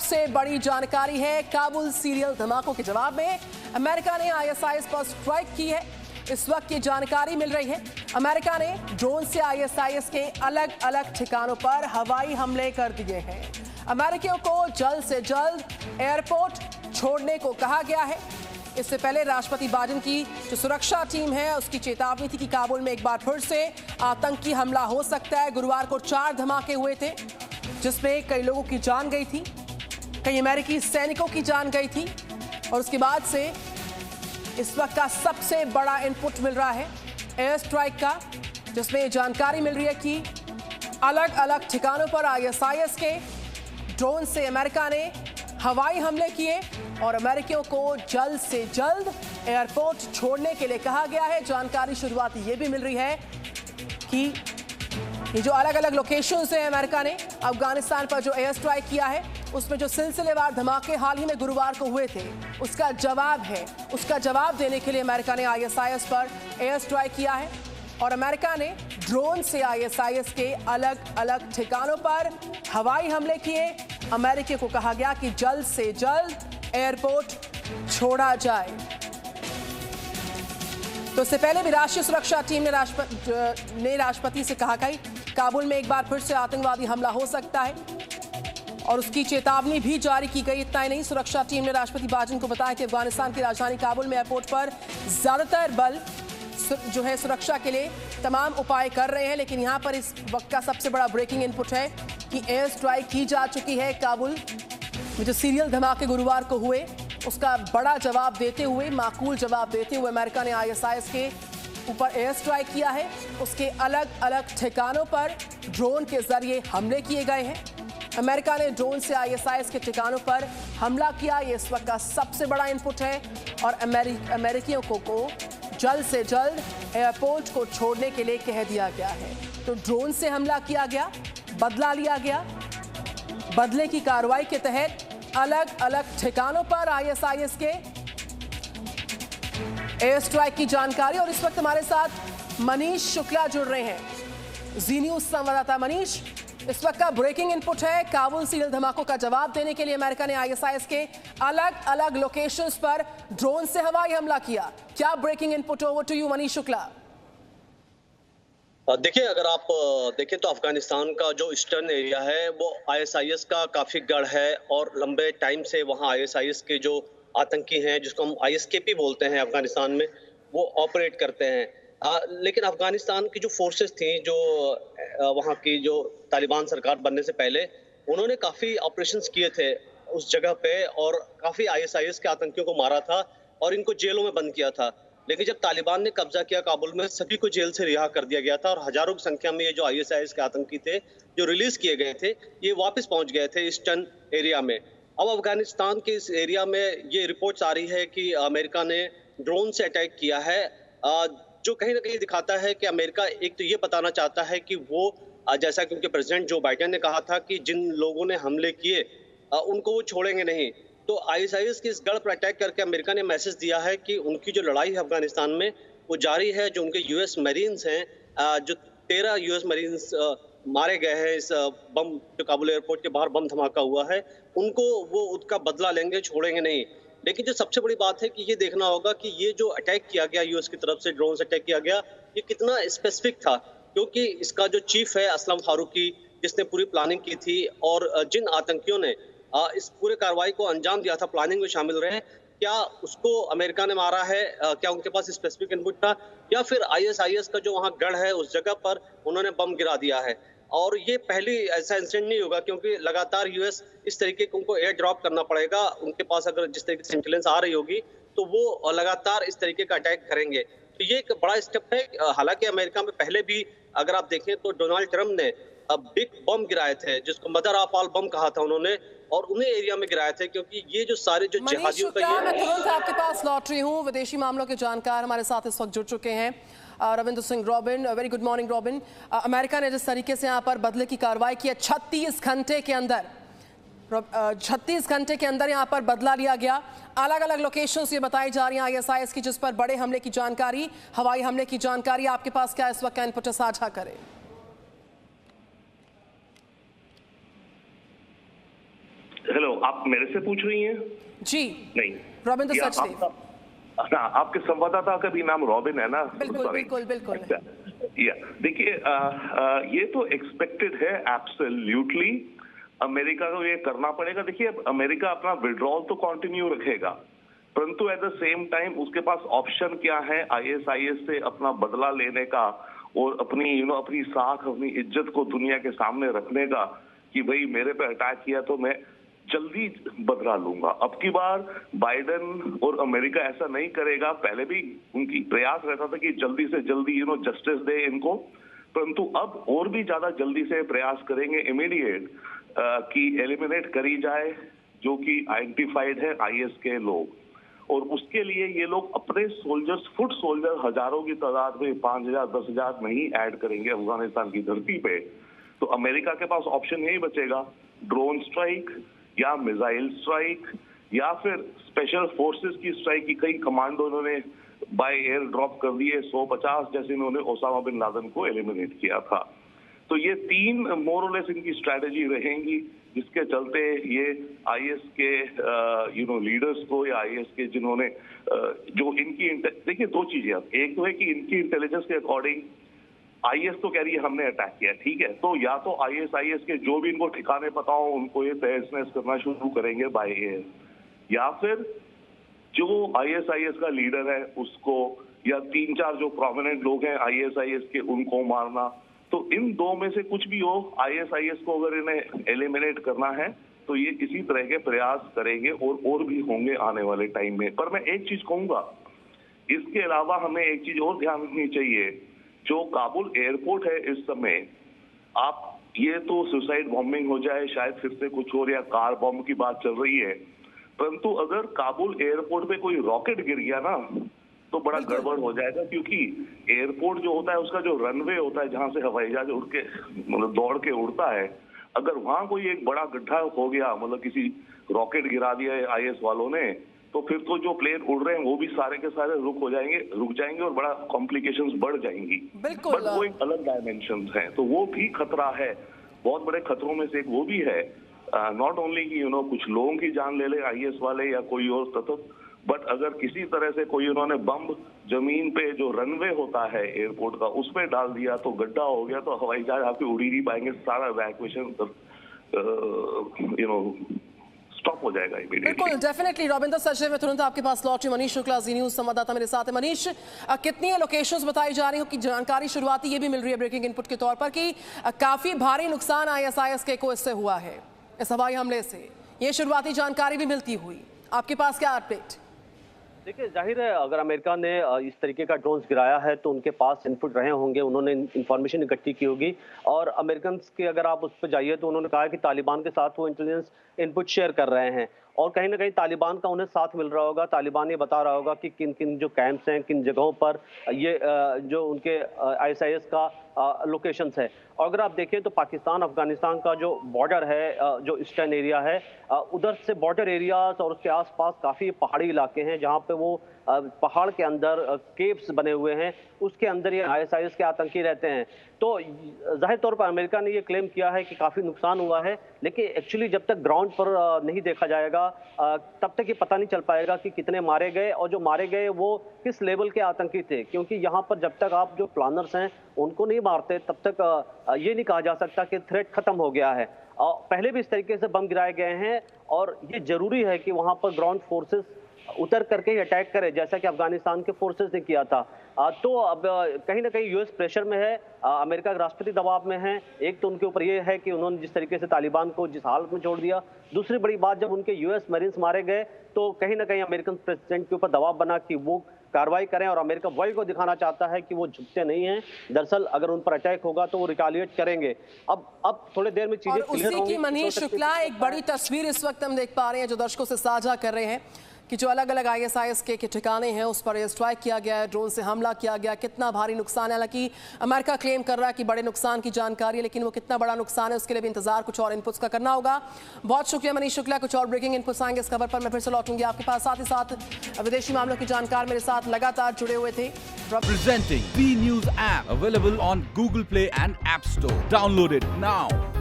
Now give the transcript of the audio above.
सबसे बड़ी जानकारी है। काबुल सीरियल धमाकों के जवाब में अमेरिका ने आईएसआईएस पर स्ट्राइक की है। इस वक्त की जानकारी मिल रही है, अमेरिका ने ड्रोन से आईएसआईएस के अलग अलग ठिकानों पर हवाई हमले कर दिए हैं। अमेरिकियों को जल्द से जल्द एयरपोर्ट छोड़ने को कहा गया है। इससे पहले राष्ट्रपति बाइडेन की जो सुरक्षा टीम है उसकी चेतावनी थी कि काबुल में एक बार फिर से आतंकी हमला हो सकता है। गुरुवार को 4 धमाके हुए थे जिसमें कई लोगों की जान गई थी, कई अमेरिकी सैनिकों की जान गई थी। और उसके बाद से इस वक्त का सबसे बड़ा इनपुट मिल रहा है एयर स्ट्राइक का, जिसमें जानकारी मिल रही है कि अलग अलग ठिकानों पर आईएसआईएस के ड्रोन से अमेरिका ने हवाई हमले किए और अमेरिकियों को जल्द से जल्द एयरपोर्ट छोड़ने के लिए कहा गया है। जानकारी शुरुआती ये भी मिल रही है कि ये जो अलग अलग लोकेशंस हैं, अमेरिका ने अफगानिस्तान पर जो एयर स्ट्राइक किया है उसमें जो सिलसिलेवार धमाके हाल ही में गुरुवार को हुए थे उसका जवाब है। उसका जवाब देने के लिए अमेरिका ने आईएसआईएस पर एयर स्ट्राइक किया है और अमेरिका ने ड्रोन से आईएसआईएस के अलग अलग ठिकानों पर हवाई हमले किए। अमेरिका को कहा गया कि जल्द से जल्द एयरपोर्ट छोड़ा जाए। तो इससे पहले भी राष्ट्रीय सुरक्षा टीम ने राष्ट्रपति से कहा कि काबुल में एक बार फिर से आतंकवादी हमला हो सकता है और उसकी चेतावनी भी जारी की गई। इतना ही नहीं, सुरक्षा टीम ने राष्ट्रपति बाइडेन को बताया कि अफगानिस्तान की राजधानी काबुल में एयरपोर्ट पर ज्यादातर बल जो है सुरक्षा के लिए तमाम उपाय कर रहे हैं। लेकिन यहाँ पर इस वक्त का सबसे बड़ा ब्रेकिंग इनपुट है कि एयर स्ट्राइक की जा चुकी है। काबुल में जो सीरियल धमाके गुरुवार को हुए उसका बड़ा जवाब देते हुए, माकूल जवाब देते हुए अमेरिका ने आईएसआईएस के ऊपर एयर स्ट्राइक किया है। उसके अलग अलग ठिकानों पर ड्रोन के जरिए हमले किए गए हैं। अमेरिका ने ड्रोन से आईएसआईएस के ठिकानों पर हमला किया, ये इस वक्त का सबसे बड़ा इनपुट है और अमेरिकियों को जल्द से जल्द एयरपोर्ट को छोड़ने के लिए कह दिया गया है। तो ड्रोन से हमला किया गया, बदला लिया गया। बदले की कार्रवाई के तहत अलग अलग ठिकानों पर आईएसआईएस के एयर स्ट्राइक की जानकारी। और इस वक्त हमारे साथ मनीष शुक्ला जुड़ रहे हैं, जी न्यूज संवाददाता। मनीष, इस वक्त का ब्रेकिंग इनपुट है, काबुल सीरियल धमाकों का जवाब देने के लिए अमेरिका ने आईएसआईएस के अलग अलग लोकेशंस पर ड्रोन से हवाई हमला किया। क्या breaking input? Over to you Manish Shukla. देखिए, अगर आप देखें तो अफगानिस्तान का जो ईस्टर्न एरिया है वो आईएसआईएस का काफी गढ़ है और लंबे टाइम से वहाँ आईएसआईएस के जो आतंकी हैं, जिसको हम आईएसकेपी बोलते हैं अफगानिस्तान में, वो ऑपरेट करते हैं। लेकिन अफगानिस्तान की जो फोर्सेस थी, जो वहाँ की जो तालिबान सरकार बनने से पहले, उन्होंने काफी ऑपरेशंस किए थे उस जगह पे और काफी आईएसआईएस के आतंकियों को मारा था और इनको जेलों में बंद किया था। लेकिन जब तालिबान ने कब्जा किया काबुल में, सभी को जेल से रिहा कर दिया गया था और हजारों की संख्या में ये जो आईएसआईएस के आतंकी थे जो रिलीज किए गए थे, ये वापस पहुंच गए थे ईस्टर्न एरिया में। अब अफगानिस्तान के इस एरिया में ये रिपोर्ट्स आ रही है कि अमेरिका ने ड्रोन से अटैक किया है, जो कहीं ना कहीं दिखाता है कि अमेरिका एक तो ये बताना चाहता है कि वो जैसा कि उनके प्रेसिडेंट जो बाइडेन ने कहा था कि जिन लोगों ने हमले किए उनको वो छोड़ेंगे नहीं। तो आईएसआईएस की इस गढ़ पर अटैक करके अमेरिका ने मैसेज दिया है कि उनकी जो लड़ाई है अफगानिस्तान में वो जारी है। जो उनके यूएस मरीन्स हैं, जो 13 यूएस मरीन्स मारे गए हैं इस बम जो काबुल एयरपोर्ट के बाहर बम धमाका हुआ है, उनको वो उसका बदला लेंगे, छोड़ेंगे नहीं। लेकिन जो सबसे बड़ी बात है कि ये देखना होगा कि ये जो अटैक किया गया यूएस की तरफ से, ड्रोन से अटैक किया गया, ये कितना स्पेसिफिक था, क्योंकि इसका जो चीफ है असलम फारूकी, जिसने पूरी प्लानिंग की थी और जिन आतंकियों ने इस पूरे कार्रवाई को अंजाम दिया था, प्लानिंग में शामिल रहे, क्या उसको अमेरिका ने मारा है? क्या उनके पास स्पेसिफिक इनपुट था या फिर आईएसआईएस का जो वहाँ गढ़ है उस जगह पर उन्होंने बम गिरा दिया है? और ये पहली ऐसा इंसिडेंट नहीं होगा, क्योंकि लगातार यूएस इस तरीके को उनको एयर ड्रॉप करना पड़ेगा। उनके पास अगर जिस तरीके से इंटेलिजेंस आ रही होगी तो वो लगातार इस तरीके का अटैक करेंगे। तो ये एक बड़ा स्टेप है। हालांकि अमेरिका में पहले भी अगर आप देखें तो डोनाल्ड ट्रंप ने बिग बम गिराए थे, जिसको मदर ऑफ ऑल बम कहा था उन्होंने, और उन्हें एरिया में गिराए थे, क्योंकि ये जो सारे जो जिहादियों का मैं तुरंत आपके पास लौट रही हूँ। विदेशी मामलों के जानकार हमारे साथ इस वक्त जुड़ चुके हैं, Ravindra Singh robin. Very good morning robin. America ने जिस तरीके से यहाँ पर बदले की कार्रवाई की है, 36 घंटे के अंदर यहाँ पर बदला लिया गया। अलग अलग लोकेशंस ये बताई जा रही हैं आईएसआईएस की, जिस पर बड़े हमले की जानकारी, हवाई हमले की जानकारी आपके पास क्या इस वक्त इनपुट साझा करें? हेलो, आप मेरे से पूछ रही हैं? जी नहीं, रविंद्र या सचदेव। हाँ, आपके संवाददाता का भी नाम रॉबिन है ना? बिल्कुल Sorry. बिल्कुल बिल्कुल। अच्छा, या देखिए, ये तो एक्सपेक्टेड है एब्सोल्युटली। अमेरिका को ये करना पड़ेगा। देखिए, अमेरिका अपना विड्रॉल तो कंटिन्यू रखेगा, परंतु एट द सेम टाइम उसके पास ऑप्शन क्या है आईएसआईएस से अपना बदला लेने का और अपनी अपनी साख, अपनी इज्जत को दुनिया के सामने रखने का, कि भाई मेरे पे अटैक किया तो मैं जल्दी बदला लूंगा। अब की बार बाइडेन और अमेरिका ऐसा नहीं करेगा। पहले भी उनकी प्रयास रहता था कि जल्दी से जल्दी जस्टिस दे इनको, परंतु अब और भी ज्यादा जल्दी से प्रयास करेंगे इमीडिएट कि एलिमिनेट करी जाए जो कि आइडेंटिफाइड है आईएस के लोग। और उसके लिए ये लोग अपने सोल्जर्स, फुट सोल्जर हजारों की तादाद में 5,000 10,000 नहीं ऐड करेंगे अफगानिस्तान की धरती पे। तो अमेरिका के पास ऑप्शन यही बचेगा, ड्रोन स्ट्राइक या मिसाइल स्ट्राइक या फिर स्पेशल फोर्सेस की स्ट्राइक। की कई कमांडो उन्होंने बाय एयर ड्रॉप कर दिए 150, जैसे इन्होंने ओसामा बिन लादेन को एलिमिनेट किया था। तो ये 3 मोरलेस इनकी स्ट्रैटेजी रहेंगी, जिसके चलते ये आईएस के लीडर्स को या आईएस के जिन्होंने जो इनकी देखिए 2 चीजें। एक तो है कि इनकी इंटेलिजेंस के अकॉर्डिंग आईएस तो कह रही है हमने अटैक किया, ठीक है, तो या तो आईएस के जो भी इनको ठिकाने पता हो उनको ये तहस-नहस करना शुरू करेंगे बाय एयर, या फिर जो आईएस का लीडर है उसको, या 3-4 जो प्रोमिनेंट लोग हैं आईएस के उनको मारना। तो इन 2 में से कुछ भी हो, आईएस को अगर इन्हें एलिमिनेट करना है तो ये इसी तरह के प्रयास करेंगे और भी होंगे आने वाले टाइम में। पर मैं एक चीज कहूंगा, इसके अलावा हमें एक चीज और ध्यान रखनी चाहिए। जो काबुल एयरपोर्ट है इस समय, आप ये तो सुसाइड बॉम्बिंग हो जाए, शायद फिर से कुछ और, या कार बॉम्ब की बात चल रही है, परंतु अगर काबुल एयरपोर्ट पे कोई रॉकेट गिर गया ना तो बड़ा गड़बड़ हो जाएगा। क्योंकि एयरपोर्ट जो होता है उसका जो रनवे होता है जहां से हवाई जहाज उड़ के दौड़ के उड़ता है, अगर वहां कोई एक बड़ा गड्ढा हो गया, मतलब किसी रॉकेट गिरा दिया है आईएस वालों ने, तो फिर तो जो प्लेन उड़ रहे हैं वो भी सारे के सारे रुक जाएंगे और बड़ा कॉम्प्लिकेशंस बढ़ जाएंगी। बिल्कुल। बट वो एक अलग डायमेंशन है, तो वो भी खतरा है। बहुत बड़े खतरों में से एक वो भी है। नॉट ओनली कि कुछ लोगों की जान ले ले आईएस वाले या कोई और तत्व, बट अगर किसी तरह से कोई उन्होंने बम जमीन पे जो रनवे होता है एयरपोर्ट का उस पे डाल दिया तो गड्ढा हो गया, तो हवाई जहाज आपके उड़ ही नहीं पाएंगे, सारा इवैक्यूएशन स्टॉप हो जाएगा इमीडिएटली। बिल्कुल, डेफिनेटली। रविंद्र सचदेव, मैं तुरंत आपके पास लौटी। मनीष शुक्ला, जी न्यूज संवाददाता मेरे साथ है। मनीष, कितनी लोकेशंस बताई जा रही हो कि जानकारी शुरुआती ये भी मिल रही है ब्रेकिंग इनपुट के तौर पर कि काफी भारी नुकसान आईएसआईएस को इससे हुआ है, इस हवाई हमले से। ये शुरुआती जानकारी भी मिलती हुई, आपके पास क्या अपडेट? देखिए, जाहिर है अगर अमेरिका ने इस तरीके का ड्रोन्स गिराया है तो उनके पास इनपुट रहे होंगे, उन्होंने इंफॉर्मेशन इकट्ठी की होगी। और अमेरिकन के अगर आप उस पर जाइए तो उन्होंने कहा कि तालिबान के साथ वो इंटेलिजेंस इनपुट शेयर कर रहे हैं और कहीं ना कहीं तालिबान का उन्हें साथ मिल रहा होगा। तालिबान ये बता रहा होगा कि किन किन जो कैंप्स हैं, किन जगहों पर ये जो उनके आईएसआईएस का लोकेशंस है। और अगर आप देखें तो पाकिस्तान अफगानिस्तान का जो बॉर्डर है, जो ईस्टर्न एरिया है, उधर से बॉर्डर एरियाज और उसके आसपास काफ़ी पहाड़ी इलाके हैं जहां पे वो पहाड़ के अंदर केव्स बने हुए हैं, उसके अंदर ये आईएसआईएस के आतंकी रहते हैं। तो जाहिर तौर पर अमेरिका ने ये क्लेम किया है कि काफ़ी नुकसान हुआ है, लेकिन एक्चुअली जब तक ग्राउंड पर नहीं देखा जाएगा तब तक ये पता नहीं चल पाएगा कि कितने मारे गए और जो मारे गए वो किस लेवल के आतंकी थे। क्योंकि यहाँ पर जब तक आप जो प्लानर्स हैं उनको नहीं मारते तब तक ये नहीं कहा जा सकता कि थ्रेट खत्म हो गया है। पहले भी इस तरीके से बम गिराए गए हैं और ये जरूरी है कि वहाँ पर ग्राउंड फोर्सेस उतर करके ही अटैक करे, जैसा कि अफगानिस्तान के फोर्सेस ने किया था। तो अब कहीं ना कहीं यूएस प्रेशर में है, अमेरिका के राष्ट्रपति दबाव में है। एक तो उनके ऊपर ये है कि उन्होंने जिस तरीके से तालिबान को जिस हालत में छोड़ दिया, दूसरी बड़ी बात जब उनके यूएस मरीन्स मारे गए तो कहीं ना कहीं अमेरिकन प्रेसिडेंट के ऊपर दबाव बना कि वो कार्रवाई करें और अमेरिका वर्ल्ड को दिखाना चाहता है कि वो झुकते नहीं हैं। दरअसल अगर उन पर अटैक होगा तो वो रिटालिएट करेंगे। अब थोड़ी देर में चीजें क्लियर होंगी। उसी की मनीष शुक्ला एक बड़ी तस्वीर इस वक्त हम देख पा रहे हैं जो दर्शकों से साझा कर रहे हैं कि जो अलग अलग आईएसआईएस के ठिकाने हैं उस पर स्ट्राइक किया गया है, ड्रोन से हमला किया गया, कितना भारी नुकसान है। हालांकि अमेरिका क्लेम कर रहा है कि बड़े नुकसान की जानकारी है, लेकिन वो कितना बड़ा नुकसान है उसके लिए भी इंतजार कुछ और इनपुट्स का करना होगा। बहुत शुक्रिया मनीष शुक्ला। कुछ और ब्रेकिंग इनपुट्स आएंगे इस खबर पर मैं फिर से लौटूंगी आपके पास। साथ ही साथ विदेशी मामलों की जानकार मेरे साथ लगातार जुड़े हुए थे। Presenting B News app available on Google Play and App Store. Download it now.